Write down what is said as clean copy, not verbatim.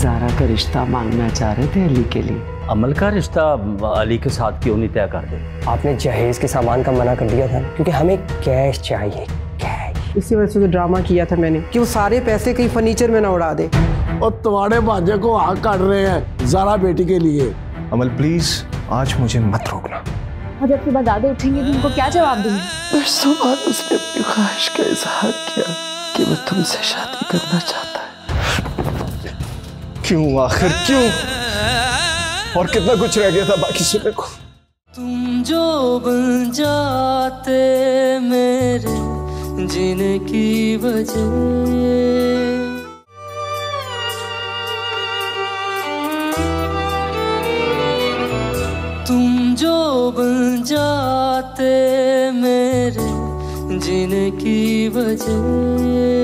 ज़ारा का रिश्ता मांगना चाह रहे थे अली के लिए। अमल का रिश्ता अली के साथ क्यों नहीं तय कर दे? आपने जहेज के सामान का मना कर दिया था क्योंकि हमें कैश चाहिए, कैश। इसी वजह से तो ड्रामा किया था मैंने कि वो सारे पैसे कहीं फर्नीचर में ना उड़ा दे। और तुम्हारे भांजे को आग काट रहे हैं ज़ारा बेटी के लिए। अमल प्लीज आज मुझे मत रोकना। और जब सुबह दादा उठेंगे तो उनको क्या जवाब दूंगी? परसों बाद उसने अपनी ख्वाहिश का इजहार किया कि वो तुमसे शादी करना चाहता है। क्यों आखिर क्यों? और कितना कुछ रह गया था बाकी सुनने को। तुम जो बन जाते मेरे जीने की वजह, तुम जो बन जाते मेरे जीने की वजह।